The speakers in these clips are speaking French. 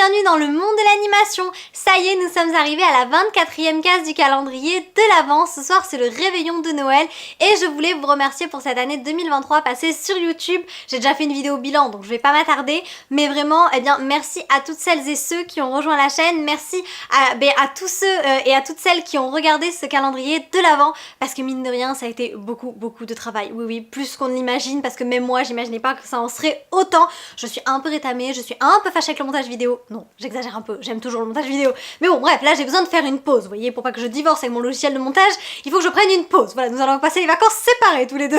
bienvenue dans le monde de l'animation. Ça y est, nous sommes arrivés à la 24e case du calendrier de l'Avent. Ce soir, c'est le réveillon de Noël et je voulais vous remercier pour cette année 2023 passée sur YouTube. J'ai déjà fait une vidéo bilan, donc je vais pas m'attarder, mais vraiment, eh bien, merci à toutes celles et ceux qui ont rejoint la chaîne. Merci à tous ceux et à toutes celles qui ont regardé ce calendrier de l'Avent, parce que mine de rien, ça a été beaucoup de travail. Oui, plus qu'on l'imagine, parce que même moi, j'imaginais pas que ça en serait autant. Je suis un peu rétamée, je suis un peu fâchée avec le montage vidéo. Non, j'exagère un peu, j'aime toujours le montage vidéo. Mais bon, bref, là j'ai besoin de faire une pause, vous voyez, pour pas que je divorce avec mon logiciel de montage, il faut que je prenne une pause. Voilà, nous allons passer les vacances séparées tous les deux.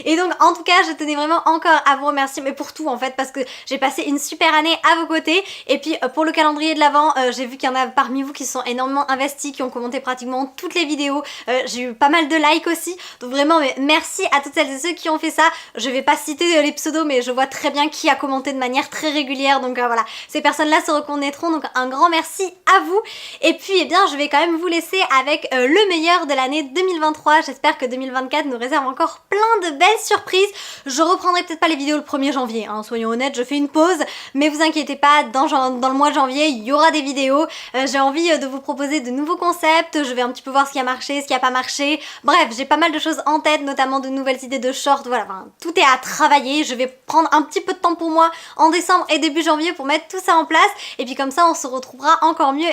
Et donc, en tout cas, je tenais vraiment encore à vous remercier, mais pour tout en fait, parce que j'ai passé une super année à vos côtés. Et puis, pour le calendrier de l'Avent, j'ai vu qu'il y en a parmi vous qui se sont énormément investis, qui ont commenté pratiquement toutes les vidéos. J'ai eu pas mal de likes aussi. Donc vraiment, mais merci à toutes celles et ceux qui ont fait ça. Je vais pas citer les pseudos, mais je vois très bien qui a commenté de manière très régulière. Donc voilà, ces personnes-là se reconnaîtront. Donc un grand merci à vous. Et puis, eh bien, je vais quand même vous laisser avec le meilleur de l'année 2023. J'espère que 2024 nous réserve encore plein de belles surprises. Je reprendrai peut-être pas les vidéos le 1er janvier, hein, soyons honnêtes, je fais une pause. Mais vous inquiétez pas, dans le mois de janvier, il y aura des vidéos. J'ai envie de vous proposer de nouveaux concepts. Je vais un petit peu voir ce qui a marché, ce qui a pas marché. Bref, j'ai pas mal de choses en tête, notamment de nouvelles idées de shorts. Voilà, enfin, tout est à travailler. Je vais prendre un petit peu de temps pour moi en décembre et début janvier pour mettre tout ça en place. Et puis comme ça, on se retrouvera encore mieux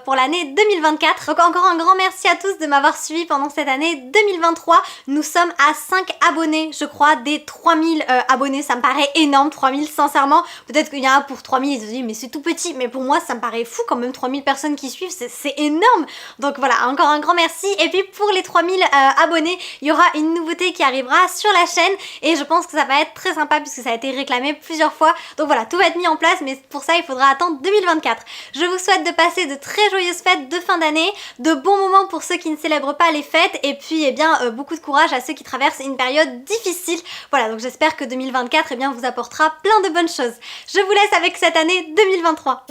pour l'année 2024. Donc encore un grand merci à tous de m'avoir suivi pendant cette année 2023. Nous sommes à 5 abonnés, je crois, des 3000 abonnés. Ça me paraît énorme, 3000 sincèrement. Peut-être qu'il y en a pour 3000, ils se disent mais c'est tout petit. Mais pour moi, ça me paraît fou quand même, 3000 personnes qui suivent, c'est énorme. Donc voilà, encore un grand merci. Et puis pour les 3000 abonnés, il y aura une nouveauté qui arrivera sur la chaîne. Et je pense que ça va être très sympa puisque ça a été réclamé plusieurs fois. Donc voilà, tout va être mis en place, mais pour ça, il faudra attendre 2024. Je vous souhaite de passer de très joyeuses fêtes de fin d'année, de bons moments pour ceux qui ne célèbrent pas les fêtes, et puis eh bien beaucoup de courage à ceux qui traversent une période difficile. Voilà, donc j'espère que 2024 eh bien, vous apportera plein de bonnes choses. Je vous laisse avec cette année 2023.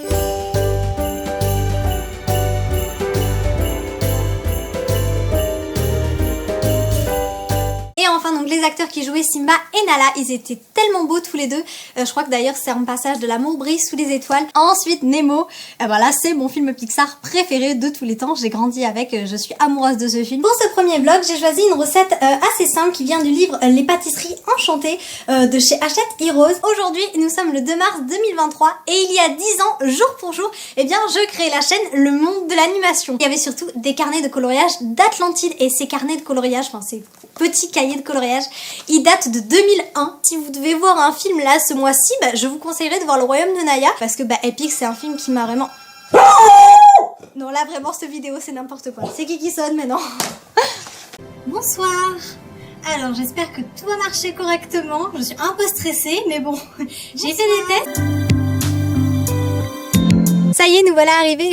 Et enfin donc les acteurs qui jouaient Simba et Nala, ils étaient tellement beaux tous les deux. Je crois que d'ailleurs c'est un passage de L'amour brille sous les étoiles. Ensuite Nemo, voilà c'est mon film Pixar préféré de tous les temps. J'ai grandi avec, je suis amoureuse de ce film. Pour ce premier vlog, j'ai choisi une recette assez simple qui vient du livre Les pâtisseries enchantées de chez Hachette Heroes. Aujourd'hui nous sommes le 2 mars 2023 et il y a 10 ans, jour pour jour, eh bien je créais la chaîne Le Monde de l'Animation. Il y avait surtout des carnets de coloriage d'Atlantide et ces carnets de coloriage, enfin ces petits cahiers de coloriage, ils datent de 2001. Si vous devez voir un film là ce mois-ci, je vous conseillerais de voir Le Royaume de Naya parce que Epic c'est un film qui m'a vraiment... Non là vraiment cette vidéo c'est n'importe quoi. C'est qui sonne maintenant? Bonsoir. Alors j'espère que tout va marcher correctement. Je suis un peu stressée mais bon, j'ai fait des tests. Ça y est, nous voilà arrivés.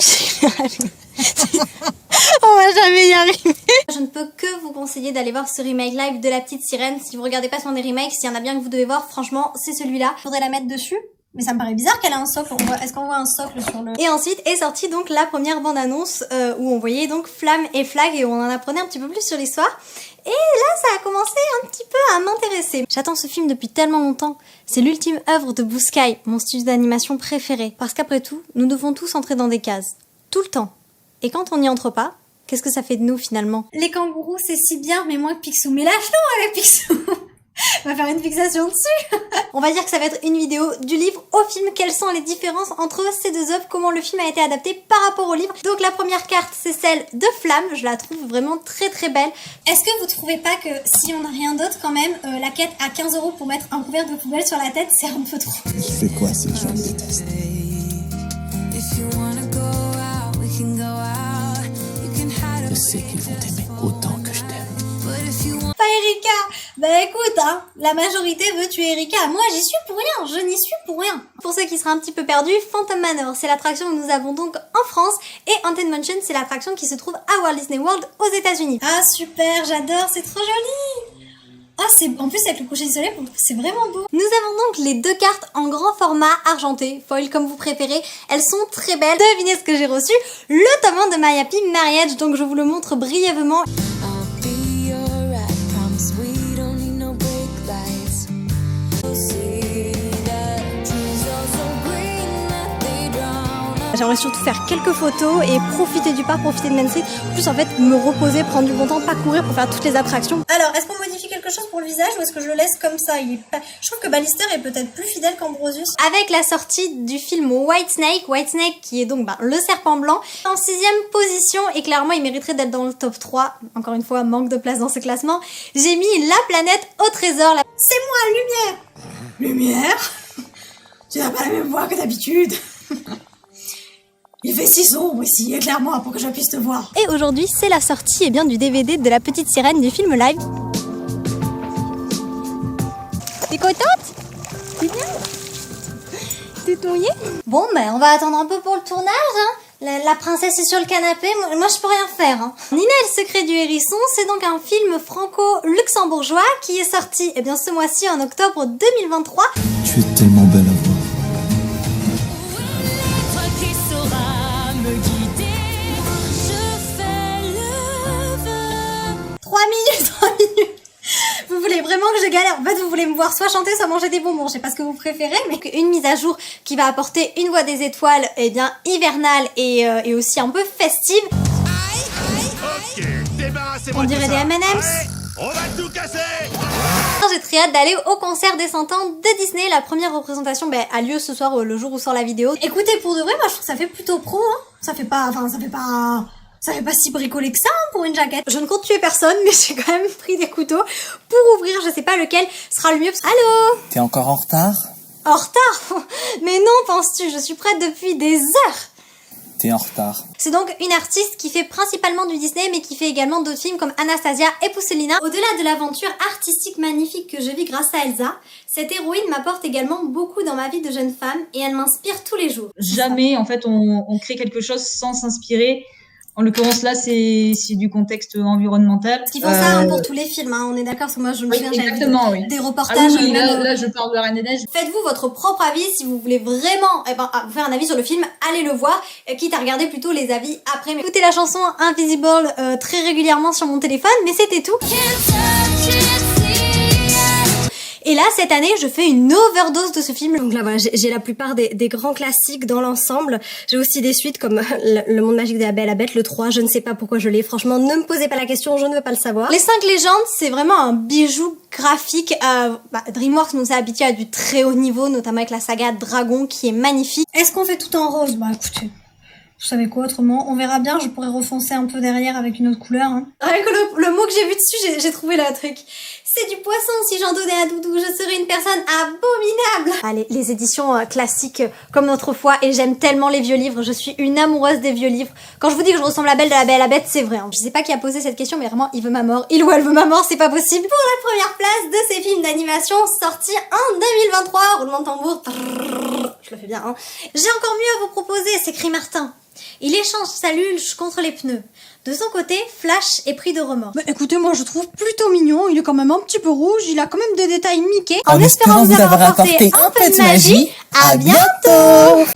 On va jamais y arriver. Je ne peux que vous conseiller d'aller voir ce remake live de La Petite Sirène. Si vous regardez pas son des remakes, s'il y en a bien que vous devez voir, franchement, c'est celui-là. Faudrait la mettre dessus. Mais ça me paraît bizarre qu'elle a un socle. Est-ce qu'on voit un socle sur le... Et ensuite est sortie donc la première bande-annonce où on voyait donc Flamme et Flag et où on en apprenait un petit peu plus sur l'histoire. Et là, ça a commencé un petit peu à m'intéresser. J'attends ce film depuis tellement longtemps. C'est l'ultime œuvre de Blue Sky, mon studio d'animation préféré. Parce qu'après tout, nous devons tous entrer dans des cases. Tout le temps. Et quand on n'y entre pas, qu'est-ce que ça fait de nous finalement? Les kangourous, c'est si bien, mais moins que Picsou. Mais lâche-nous avec Picsou. On va faire une fixation dessus. On va dire que ça va être une vidéo du livre au film. Quelles sont les différences entre ces deux œuvres? Comment le film a été adapté par rapport au livre? Donc la première carte, c'est celle de Flamme. Je la trouve vraiment très belle. Est-ce que vous trouvez pas que si on n'a rien d'autre quand même, la quête à 15 € pour mettre un couvert de poubelle sur la tête, c'est un peu trop? Il fait quoi ces gens me détestent? Je sais qu'ils vont t'aimer autant que je t'aime. Pas Erika. Écoute, hein, la majorité veut tuer Erika. Moi j'y suis pour rien, je n'y suis pour rien. Pour ceux qui seraient un petit peu perdus, Phantom Manor, c'est l'attraction que nous avons donc en France, et Haunted Mansion, c'est l'attraction qui se trouve à Walt Disney World aux États-Unis. Ah super, j'adore, c'est trop joli. Ah, en plus avec le coucher du soleil, c'est vraiment beau. Nous avons donc les deux cartes en grand format argenté, foil comme vous préférez. Elles sont très belles. Devinez ce que j'ai reçu? Le tome 1 de My Happy Marriage, donc je vous le montre brièvement. j'aimerais surtout faire quelques photos et profiter du parc, profiter de Main Street. Plus en fait me reposer, prendre du bon temps, pas courir pour faire toutes les attractions. Alors, est-ce qu'on modifie quelque chose pour le visage ou est-ce que je le laisse comme ça? Je trouve que Bannister est peut-être plus fidèle qu'Ambrosius. Avec la sortie du film Whitesnake qui est donc le serpent blanc, en 6ème position et clairement il mériterait d'être dans le top 3. Encore une fois, manque de place dans ce classement. J'ai mis La planète au trésor. C'est moi, Lumière. Lumière? Tu n'as pas la même voix que d'habitude. Il fait si sombre ici, éclaire-moi pour que je puisse te voir. Et aujourd'hui, c'est la sortie du DVD de La Petite Sirène du film live. T'es contente? T'es bien? T'es mouillée? Bon, on va attendre un peu pour le tournage, hein. La princesse est sur le canapé, moi je peux rien faire. Hein. Nina et le secret du hérisson, c'est donc un film franco-luxembourgeois qui est sorti ce mois-ci en octobre 2023. Tu es tellement belle à voir. 3 minutes. Vous voulez vraiment que je galère? En fait, vous voulez me voir soit chanter, soit manger des bonbons. Je sais pas ce que vous préférez, mais une mise à jour qui va apporter une voix des étoiles, hivernale et aussi un peu festive. On dirait des M&M's. On va tout casser. J'ai très hâte d'aller au concert des 100 ans de Disney. La première représentation a lieu ce soir, le jour où sort la vidéo. Écoutez, pour de vrai, moi je trouve que ça fait plutôt pro. Hein. Ça fait pas si bricolé que ça pour une jaquette. Je ne compte tuer personne, mais j'ai quand même pris des couteaux pour ouvrir. Je sais pas lequel sera le mieux. Allô? T'es encore en retard? En retard? Mais non, penses-tu? Je suis prête depuis des heures. T'es en retard. C'est donc une artiste qui fait principalement du Disney, mais qui fait également d'autres films comme Anastasia et Pousselina. Au-delà de l'aventure artistique magnifique que je vis grâce à Elsa, cette héroïne m'apporte également beaucoup dans ma vie de jeune femme et elle m'inspire tous les jours. Jamais, en fait, on crée quelque chose sans s'inspirer. En l'occurrence, là, c'est du contexte environnemental. Parce qu'ils font ça pour tous les films, hein, on est d'accord, parce que moi, je me souviens, j'avais des reportages. Ah oui, là, je parle de La Reine des Neiges. Faites-vous votre propre avis, si vous voulez vraiment faire un avis sur le film, allez le voir, quitte à regarder plutôt les avis après. Mais écoutez la chanson Invisible très régulièrement sur mon téléphone, mais c'était tout. Et là, cette année, je fais une overdose de ce film. Donc là, voilà, j'ai la plupart des grands classiques dans l'ensemble. J'ai aussi des suites comme Le Monde Magique de la Belle et la Bête, le 3. Je ne sais pas pourquoi je l'ai. Franchement, ne me posez pas la question, je ne veux pas le savoir. Les 5 légendes, c'est vraiment un bijou graphique. DreamWorks nous a habitués à du très haut niveau, notamment avec la saga Dragon, qui est magnifique. Est-ce qu'on fait tout en rose? Écoutez... Vous savez quoi autrement? On verra bien, je pourrais refoncer un peu derrière avec une autre couleur. Hein. Rien que le mot que j'ai vu dessus, j'ai trouvé le truc. C'est du poisson, si j'en donnais à Doudou, je serais une personne abominable. Allez, les éditions classiques comme notre foi, et j'aime tellement les vieux livres, je suis une amoureuse des vieux livres. Quand je vous dis que je ressemble à Belle de la Belle et la Bête, c'est vrai. Hein. Je sais pas qui a posé cette question, mais vraiment, il veut ma mort. Il ou elle veut ma mort, c'est pas possible. Pour la première place de ces films d'animation sortis en 2023, roulement de tambour. Je le fais bien, hein. J'ai encore mieux à vous proposer, c'est Cri Martin. Il échange sa luge contre les pneus. De son côté, Flash est pris de remords. Écoutez, moi je trouve plutôt mignon, il est quand même un petit peu rouge, il a quand même des détails Mickey. En espérant vous avoir apporté un peu de magie, à bientôt.